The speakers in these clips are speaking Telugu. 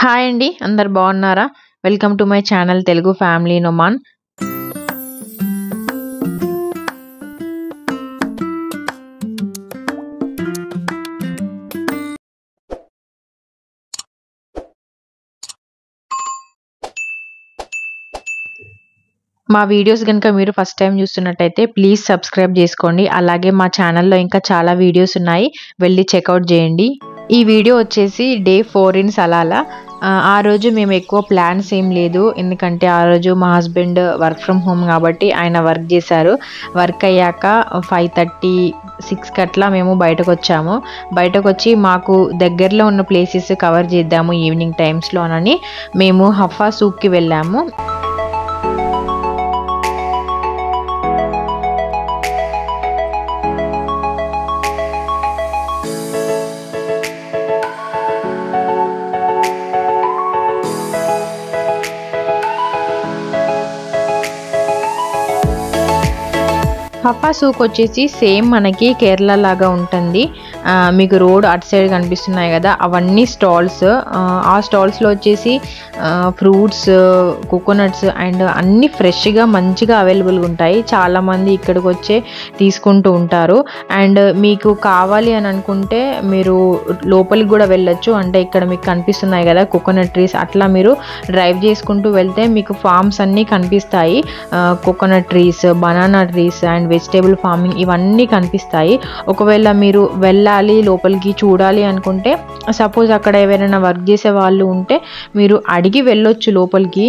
హాయ్ అండి. అందరు బాగున్నారా? Welcome to my channel Telugu family Noman. మా వీడియోస్ గనుక మీరు ఫస్ట్ టైం చూస్తున్నట్టయితే ప్లీజ్ సబ్స్క్రైబ్ చేసుకోండి. అలాగే మా ఛానల్లో ఇంకా చాలా వీడియోస్ ఉన్నాయి, వెళ్ళి చెక్అవుట్ చేయండి. ఈ వీడియో వచ్చేసి డే 4 ఇన్ సలాలా. ఆ రోజు మేము ఎక్కువ ప్లాన్స్ ఏం లేదు, ఎందుకంటే ఆ రోజు మా హస్బెండ్ వర్క్ ఫ్రమ్ హోమ్ కాబట్టి ఆయన వర్క్ చేశారు. వర్క్ అయ్యాక 5:30, 6 అట్లా మేము బయటకు వచ్చాము. బయటకు వచ్చి మాకు దగ్గరలో ఉన్న ప్లేసెస్ కవర్ చేద్దాము ఈవినింగ్ టైమ్స్లో అని మేము హఫా సూక్కి వెళ్ళాము. హఫా సూక్ వచ్చేసి సేమ్ మనకి కేరళ లాగా ఉంటుంది. మీకు రోడ్ అటు సైడ్ కనిపిస్తున్నాయి కదా, అవన్నీ స్టాల్స్. ఆ స్టాల్స్లో వచ్చేసి ఫ్రూట్స్, కోకోనట్స్ అండ్ అన్నీ ఫ్రెష్గా మంచిగా అవైలబుల్గా ఉంటాయి. చాలామంది ఇక్కడికి వచ్చే తీసుకుంటూ ఉంటారు. అండ్ మీకు కావాలి అని అనుకుంటే మీరు లోపలికి కూడా వెళ్ళొచ్చు. అంటే ఇక్కడ మీకు కనిపిస్తున్నాయి కదా కోకోనట్ ట్రీస్, అట్లా మీరు డ్రైవ్ చేసుకుంటూ వెళ్తే మీకు ఫార్మ్స్ అన్నీ కనిపిస్తాయి. Coconut trees, banana trees and vegetable farming ఇవన్నీ కనిపిస్తాయి. ఒకవేళ మీరు వెళ్ళాలి లోపలికి చూడాలి అనుకుంటే, సపోజ్ అక్కడ ఎవరైనా వర్క్ చేసే వాళ్ళు ఉంటే మీరు అడిగి వెళ్ళొచ్చు లోపలికి,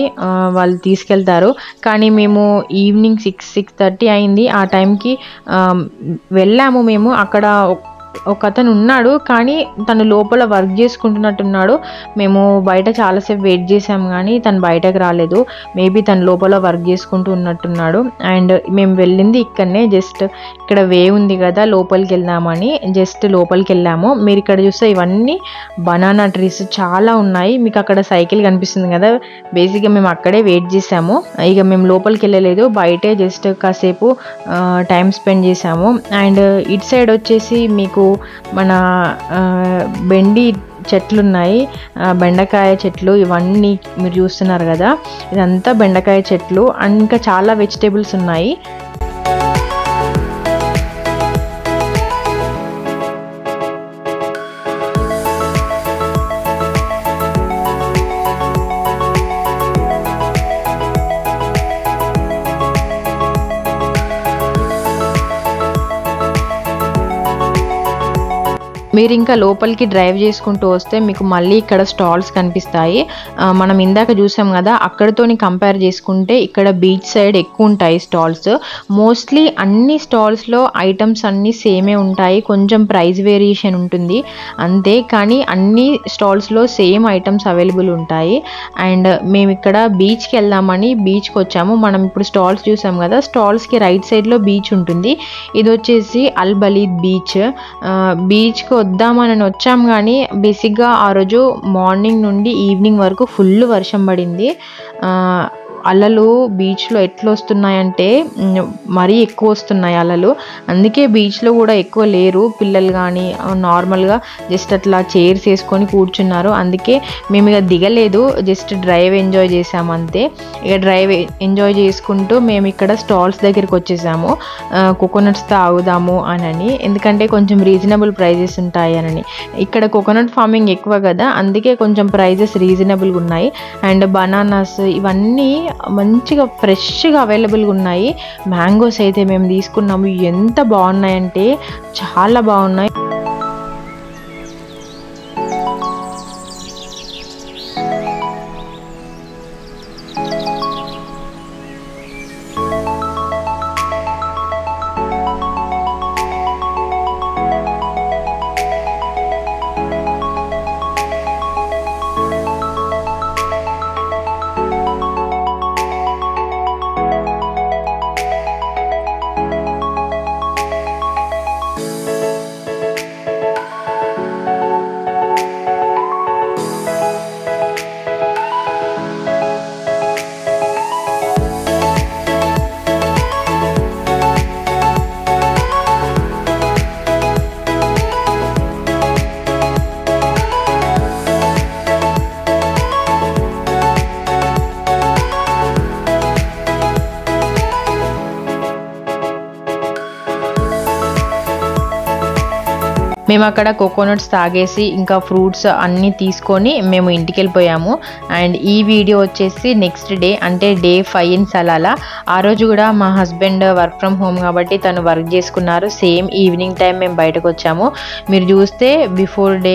వాళ్ళు తీసుకెళ్తారు. కానీ మేము ఈవినింగ్ 6:30 అయింది, ఆ టైంకి వెళ్ళాము. మేము అక్కడ ఒక అతను ఉన్నాడు, కానీ తను లోపల వర్క్ చేసుకుంటున్నట్టున్నాడు. మేము బయట చాలాసేపు వెయిట్ చేసాము కానీ తను బయటకు రాలేదు. మేబీ తను లోపల వర్క్ చేసుకుంటూ ఉన్నట్టున్నాడు. అండ్ మేము వెళ్ళింది ఇక్కడనే, జస్ట్ ఇక్కడ వే ఉంది కదా లోపలికి వెళ్దామని జస్ట్ లోపలికి వెళ్ళాము. మీరు ఇక్కడ చూస్తే ఇవన్నీ బనానా ట్రీస్ చాలా ఉన్నాయి. మీకు అక్కడ సైకిల్ కనిపిస్తుంది కదా, బేసిక్గా మేము అక్కడే వెయిట్ చేసాము. ఇక మేము లోపలికి వెళ్ళలేదు, బయటే జస్ట్ కాసేపు టైం స్పెండ్ చేసాము. అండ్ ఇటు సైడ్ వచ్చేసి మీకు మన బెండి చెట్లు ఉన్నాయి, బెండకాయ చెట్లు. ఇవన్నీ మీరు చూస్తున్నారు కదా, ఇదంతా బెండకాయ చెట్లు. అండ్ ఇంకా చాలా వెజిటేబుల్స్ ఉన్నాయి. మీరు ఇంకా లోపలికి డ్రైవ్ చేసుకుంటూ వస్తే మీకు మళ్ళీ ఇక్కడ స్టాల్స్ కనిపిస్తాయి. మనం ఇందాక చూసాం కదా, అక్కడితోని కంపేర్ చేసుకుంటే ఇక్కడ బీచ్ సైడ్ ఎక్కువ ఉంటాయి స్టాల్స్. మోస్ట్లీ అన్ని స్టాల్స్లో ఐటమ్స్ అన్నీ సేమే ఉంటాయి, కొంచెం ప్రైస్ వేరియేషన్ ఉంటుంది అంతే. కానీ అన్ని స్టాల్స్లో సేమ్ ఐటమ్స్ అవైలబుల్ ఉంటాయి. అండ్ మేము ఇక్కడ బీచ్కి వెళ్దామని బీచ్కి వచ్చాము. మనం ఇప్పుడు స్టాల్స్ చూసాం కదా, స్టాల్స్కి రైట్ సైడ్లో బీచ్ ఉంటుంది. ఇది వచ్చేసి అల్ బలీద్ బీచ్. బీచ్కి వద్దామని వచ్చాం కానీ బేసిక్గా ఆ రోజు మార్నింగ్ నుండి ఈవినింగ్ వరకు ఫుల్ వర్షం పడింది. అలలు బీచ్లో ఎట్లా వస్తున్నాయంటే మరీ ఎక్కువ వస్తున్నాయి అలలు. అందుకే బీచ్లో కూడా ఎక్కువ లేరు పిల్లలు, కానీ నార్మల్గా జస్ట్ అట్లా చైర్స్ వేసుకొని కూర్చున్నారు. అందుకే మేము ఇక దిగలేదు, జస్ట్ డ్రైవ్ ఎంజాయ్ చేసాము అంతే. ఇక డ్రైవ్ ఎంజాయ్ చేసుకుంటూ మేము ఇక్కడ స్టాల్స్ దగ్గరికి వచ్చేసాము. కోకోనట్స్ తాగుదాము అని, ఎందుకంటే కొంచెం రీజనబుల్ ప్రైజెస్ ఉంటాయి అని. ఇక్కడ కోకోనట్ ఫార్మింగ్ ఎక్కువ కదా, అందుకే కొంచెం ప్రైజెస్ రీజనబుల్గా ఉన్నాయి. అండ్ బనానాస్ ఇవన్నీ మంచిగా ఫ్రెష్గా అవైలబుల్గా ఉన్నాయి. మ్యాంగోస్ అయితే మేము తీసుకున్నాము, ఎంత బాగున్నాయంటే చాలా బాగున్నాయి. మేము అక్కడ కోకోనట్స్ తాగేసి ఇంకా ఫ్రూట్స్ అన్నీ తీసుకొని మేము ఇంటికి వెళ్ళిపోయాము. అండ్ ఈ వీడియో వచ్చేసి నెక్స్ట్ డే అంటే డే 5 ఇన్ సలాలా. ఆ రోజు కూడా మా హస్బెండ్ వర్క్ ఫ్రమ్ హోమ్ కాబట్టి తను వర్క్ చేసుకున్నారు. సేమ్ ఈవినింగ్ టైం మేము బయటకు వచ్చాము. మీరు చూస్తే బిఫోర్ డే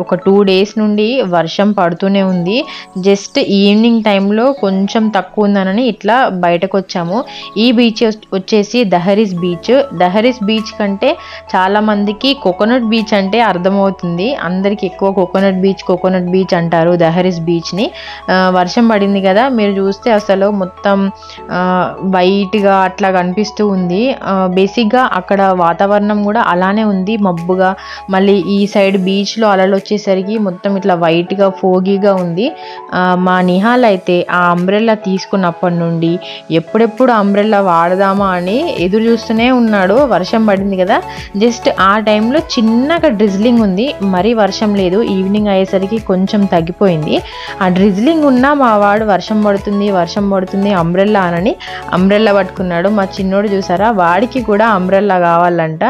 ఒక 2 డేస్ నుండి వర్షం పడుతూనే ఉంది. జస్ట్ ఈవినింగ్ టైంలో కొంచెం తక్కువ ఉందనని ఇట్లా బయటకు వచ్చాము. ఈ బీచ్ వచ్చేసి దహరీస్ బీచ్. దహరీస్ బీచ్ కంటే చాలా మందికి కోకోనట్ బీచ్ అంటే అర్థమవుతుంది. అందరికి ఎక్కువ కోకోనట్ బీచ్ అంటారు దహరీస్ బీచ్ని. వర్షం పడింది కదా, మీరు చూస్తే అసలు మొత్తం వైట్గా అట్లా కనిపిస్తూ ఉంది. బేసిక్గా అక్కడ వాతావరణం కూడా అలానే ఉంది, మబ్బుగా. మళ్ళీ ఈ సైడ్ బీచ్లో అలలు వచ్చేసరికి మొత్తం ఇట్లా వైట్గా ఫోగీగా ఉంది. మా నిహాల్ అయితే ఆ అంబ్రెల్లా తీసుకున్నప్పటి నుండి ఎప్పుడెప్పుడు అంబ్రెల్లా వాడదామా అని ఎదురు చూస్తూనే ఉన్నాడు. వర్షం పడింది కదా, జస్ట్ ఆ టైంలో చిన్నగా డ్రిజ్లింగ్ ఉంది, మరీ వర్షం లేదు. ఈవినింగ్ అయ్యేసరికి కొంచెం తగ్గిపోయింది. ఆ డ్రిజ్లింగ్ ఉన్నా మా వాడు వర్షం పడుతుంది అంబ్రెల్లా అని అంబ్రెల్లా పట్టుకున్నాడు. మా చిన్నోడు చూసారా, వాడికి కూడా అంబ్రెల్లా కావాలంట.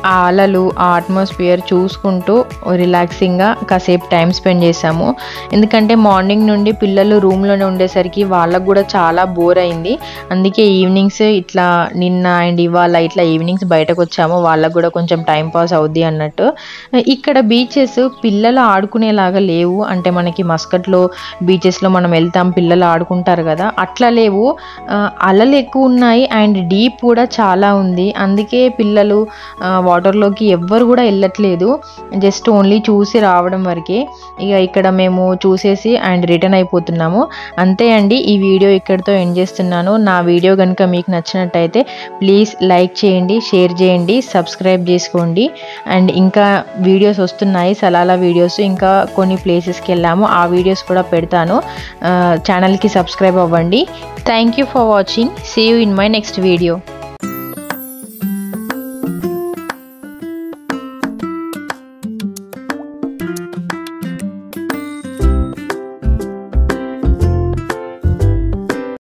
ఆ అలలు, ఆ అట్మాస్ఫియర్ చూసుకుంటూ రిలాక్సింగ్గా కాసేపు టైం స్పెండ్ చేసాము. ఎందుకంటే మార్నింగ్ నుండి పిల్లలు రూమ్లోనే ఉండేసరికి వాళ్ళకు కూడా చాలా బోర్ అయింది. అందుకే ఈవినింగ్స్ ఇట్లా నిన్న అండ్ ఇవాళ ఇట్లా ఈవినింగ్స్ బయటకు వచ్చాము, వాళ్ళకు కూడా కొంచెం టైం పాస్ అవుద్ది అన్నట్టు. ఇక్కడ బీచెస్ పిల్లలు ఆడుకునేలాగా లేవు. అంటే మనకి మస్కట్లో బీచెస్లో మనం వెళ్తాం, పిల్లలు ఆడుకుంటారు కదా, అట్లా లేవు. అలలు ఎక్కువ ఉన్నాయి అండ్ డీప్ కూడా చాలా ఉంది. అందుకే పిల్లలు వాటర్లోకి ఎవ్వరు కూడా వెళ్ళట్లేదు, జస్ట్ ఓన్లీ చూసి రావడం వరకే. ఇక ఇక్కడ మేము చూసేసి అండ్ రిటర్న్ అయిపోతున్నాము. అంతే అండి, ఈ వీడియో ఇక్కడితో ఎండ్ చేస్తున్నాను. నా వీడియో కనుక మీకు నచ్చినట్టయితే ప్లీజ్ లైక్ చేయండి, షేర్ చేయండి, సబ్స్క్రైబ్ చేసుకోండి. అండ్ ఇంకా వీడియోస్ వస్తున్నాయి, సలాలా వీడియోస్. ఇంకా కొన్ని ప్లేసెస్కి వెళ్ళాము, ఆ వీడియోస్ కూడా పెడతాను. ఛానల్కి సబ్స్క్రైబ్ అవ్వండి. Thank you for watching. See you in my next video.